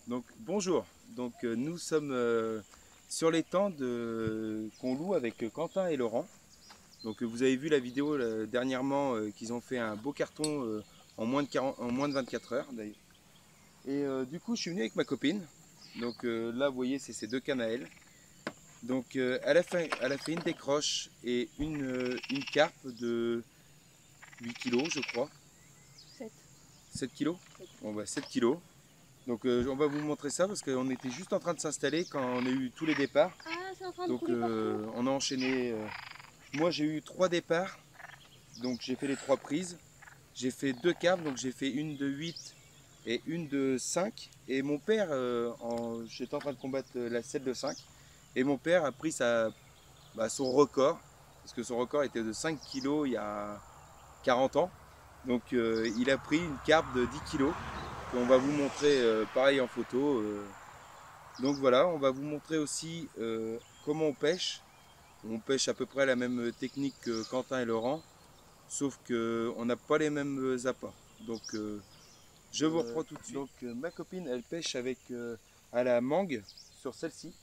Donc bonjour, nous sommes sur l'étang qu'on loue avec Quentin et Laurent. Vous avez vu la vidéo dernièrement qu'ils ont fait un beau carton en moins de 24 heures d'ailleurs. Du coup je suis venu avec ma copine. Là vous voyez c'est ces deux cannes à elle. Elle a fait une décroche et une carpe de 8 kilos je crois. 7. 7 kilos. Bon bah 7 kilos. On va vous montrer ça parce qu'on était juste en train de s'installer quand on a eu tous les départs. Ah, c'est en train de couler partout. On a enchaîné. Moi j'ai eu 3 départs, donc j'ai fait les 3 prises. J'ai fait 2 cartes, donc j'ai fait une de 8 et une de 5. Et mon père, j'étais en train de combattre celle de 5. Et mon père a pris son record, parce que son record était de 5 kilos il y a 40 ans. Il a pris une carpe de 10 kilos. On va vous montrer pareil en photo. Donc voilà, on va vous montrer aussi comment on pêche. On pêche à peu près la même technique que Quentin et Laurent, sauf qu'on n'a pas les mêmes apports. Je vous reprends tout de suite. Ma copine, elle pêche avec à la mangue sur celle-ci.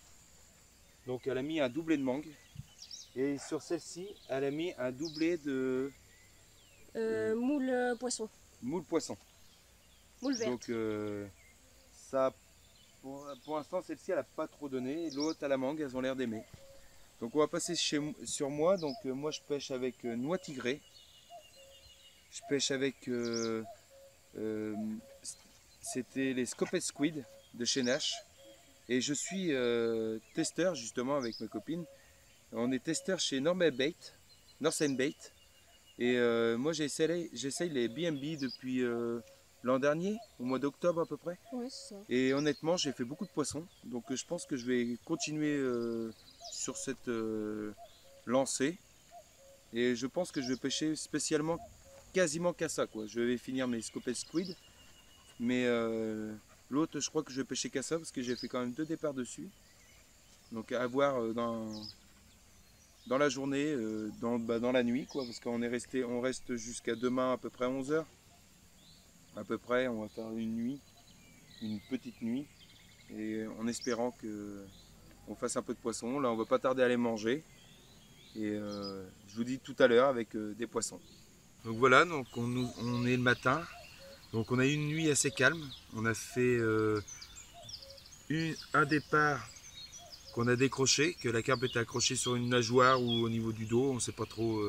Donc elle a mis un doublé de mangue. Et sur celle-ci, elle a mis un doublé de Moule poisson. moule poisson. Moule verte. Ça, pour l'instant, celle-ci, elle n'a pas trop donné. L'autre à la mangue, elles ont l'air d'aimer. Donc on va passer sur moi. Moi je pêche avec noix tigrée. Je pêche avec euh, c'était les Scoped Squid de chez Nash. Et je suis testeur justement avec ma copine. On est testeur chez Northern Bait. Et moi j'essaye les BNB depuis l'an dernier, au mois d'octobre à peu près. Oui, c'est ça. Et honnêtement j'ai fait beaucoup de poissons. Je pense que je vais continuer sur cette lancée. Et je pense que je vais pêcher spécialement quasiment qu'à ça, quoi. Je vais finir mes Scoped Squid. Mais l'autre, je crois que je vais pêcher qu'à ça parce que j'ai fait quand même 2 départs dessus. Donc à voir dans la journée, dans la nuit, quoi. Parce on reste jusqu'à demain à peu près 11 h. À peu près, on va faire une petite nuit. Et en espérant qu'on fasse un peu de poisson. Là, on va pas tarder à les manger. Et je vous dis tout à l'heure avec des poissons. Donc voilà, on est le matin. Donc on a eu une nuit assez calme. On a fait un départ qu'on a décroché, que la carpe était accrochée sur une nageoire ou au niveau du dos, on ne sait pas trop,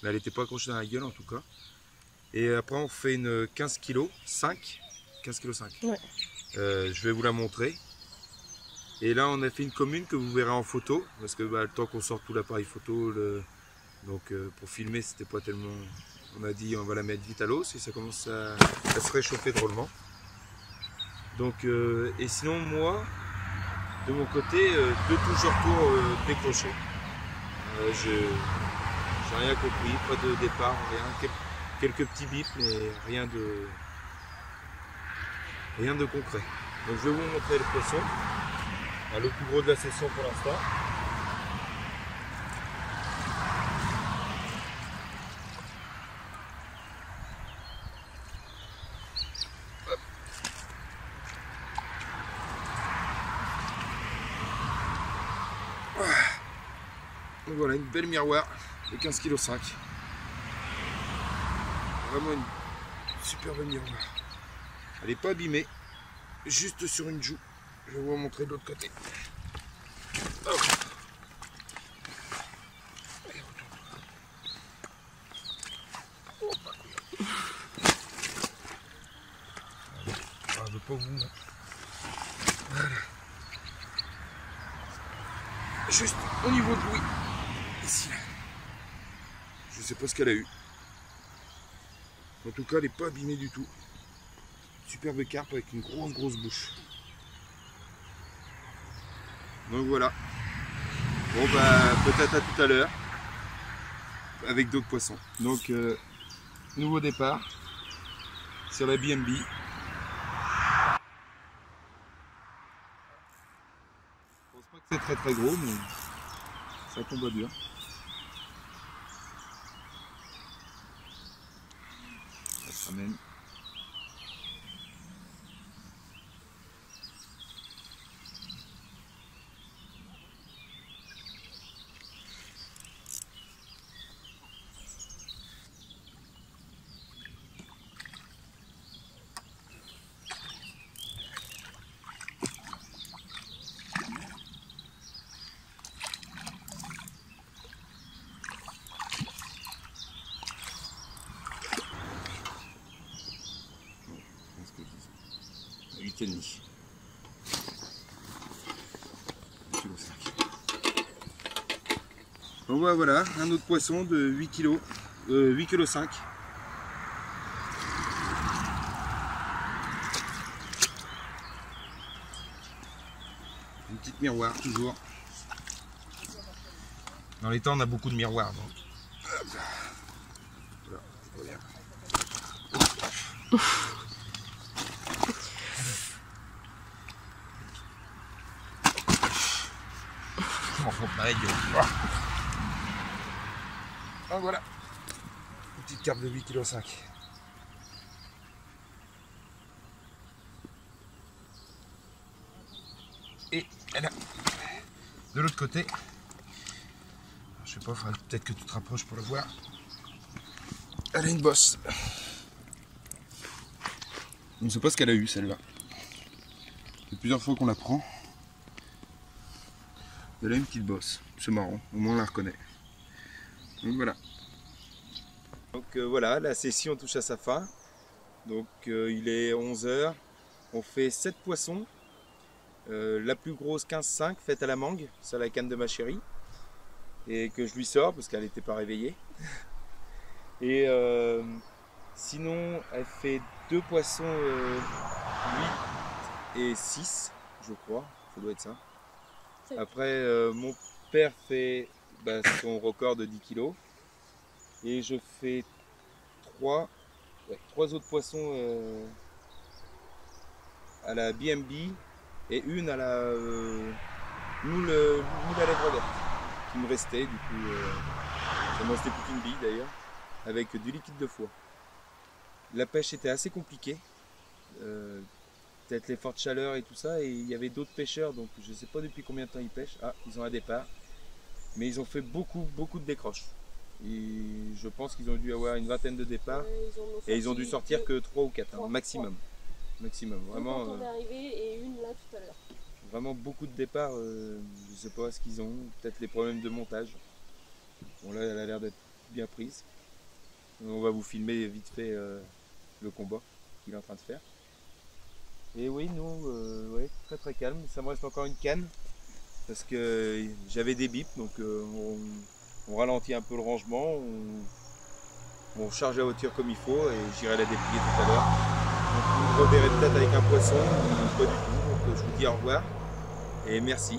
mais elle n'était pas accrochée dans la gueule en tout cas. Et après on fait une 15 kg, 5, 15 kg 5. Ouais. Je vais vous la montrer. Et là on a fait une commune que vous verrez en photo, parce que le temps qu'on sorte tout l'appareil photo, pour filmer c'était pas tellement... On a dit on va la mettre vite à l'eau, si ça commence à se réchauffer drôlement. Et sinon moi, de mon côté, de toujours tour décroché. J'ai rien compris, pas de départ, rien, quelques petits bips, mais rien de concret. Donc je vais vous montrer le poisson, le plus gros de la session pour l'instant. Donc voilà, une belle miroir de 15,5 kg. Vraiment une superbe miroir. Elle n'est pas abîmée, juste sur une joue. Je vais vous montrer de l'autre côté. Oh. Je ne veux pas vous montrer. Voilà. Juste au niveau de l'ouïe. Ici. Je sais pas ce qu'elle a eu. En tout cas, elle n'est pas abîmée du tout. Superbe carpe avec une grosse bouche. Donc voilà. Bon bah peut-être à tout à l'heure. Avec d'autres poissons. Nouveau départ. Sur la BNB. Je pense pas que c'est très gros, mais ça tombe à dur. Ça se ramène. 8,5. 8,5 kg. Donc voilà, un autre poisson de 8 kg, 8,5 kg. Une petite miroir toujours. Dans les temps on a beaucoup de miroirs donc. Voilà, c'est pas bien. Je m'en fous pareil. Donc voilà, une petite carpe de 8,5 kg. Et elle a de l'autre côté, alors, je sais pas, peut-être que tu te rapproches pour le voir. Elle a une bosse. Je ne sais pas ce qu'elle a eu celle-là. C'est plusieurs fois qu'on la prend. Elle a une petite bosse. C'est marrant, au moins on la reconnaît. Donc voilà. Donc voilà, la session touche à sa fin. Donc il est 11 h. On fait 7 poissons. La plus grosse 15,5 faite à la mangue, c'est la canne de ma chérie. Et que je lui sors parce qu'elle n'était pas réveillée. Et sinon, elle fait 2 poissons 8 et 6, je crois. Ça doit être ça. Après, mon père fait son record de 10 kg. Et je fais 3 autres poissons à la BNB et une à la moule à lèvres vertes qui me restait. Du coup, ça me restait plus qu'une bille d'ailleurs, avec du liquide de foie. La pêche était assez compliquée. Peut-être les fortes chaleurs et tout ça, et il y avait d'autres pêcheurs, donc je ne sais pas depuis combien de temps ils pêchent. Ah, ils ont un départ, mais ils ont fait beaucoup de décroches. Et je pense qu'ils ont dû avoir une vingtaine de départs, et ils ont dû sortir que 3 ou 4 maximum. Maximum, vraiment. Quand on est arrivé et une là tout à l'heure. Vraiment beaucoup de départs, je ne sais pas ce qu'ils ont, peut-être les problèmes de montage. Bon là, elle a l'air d'être bien prise. On va vous filmer vite fait le combat qu'il est en train de faire. Et oui, nous, ouais, très calme. Ça me reste encore une canne parce que j'avais des bips, donc on ralentit un peu le rangement, on charge la voiture comme il faut et j'irai la déplier tout à l'heure. Donc vous me reverrez peut-être avec un poisson ou pas du tout. Donc je vous dis au revoir et merci.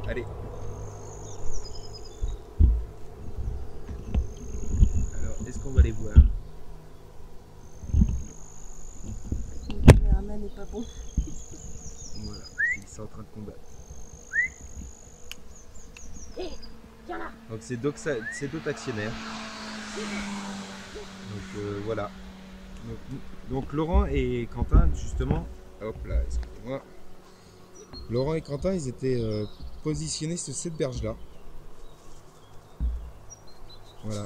Allez. Alors, est-ce qu'on va les voir? Le caméraman n'est pas bon. Voilà, ils sont en train de combattre. Hé, viens là. Donc c'est d'autres actionnaires. Donc voilà. Donc Laurent et Quentin, justement, hop là, excusez-moi. Laurent et Quentin, ils étaient positionnés sur cette berge-là. Voilà.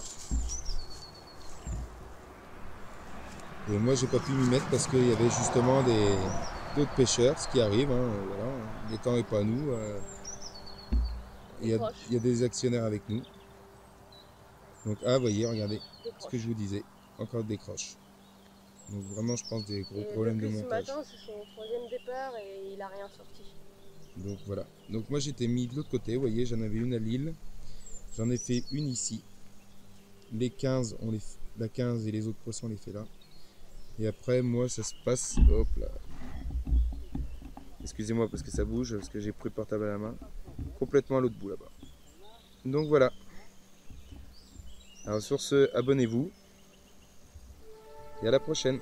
Et moi, j'ai pas pu m'y mettre parce qu'il y avait justement d'autres pêcheurs, ce qui arrive. Hein, voilà. Le temps n'est pas à nous. Il y a des actionnaires avec nous. Donc, ah, voyez, regardez ce que je vous disais. Encore des décroches. Donc vraiment, je pense des gros problèmes de montage. Ce matin, c'est son 3e départ et il n'a rien sorti. Donc voilà. Donc moi, j'étais mis de l'autre côté. Vous voyez, j'en avais une à Lille. J'en ai fait une ici. Les 15, la 15 et les autres poissons, on les fait là. Et après, moi, ça se passe... Hop là. Excusez-moi parce que ça bouge, parce que j'ai pris le portable à la main. Complètement à l'autre bout là-bas. Donc voilà. Alors sur ce, abonnez-vous. Et à la prochaine.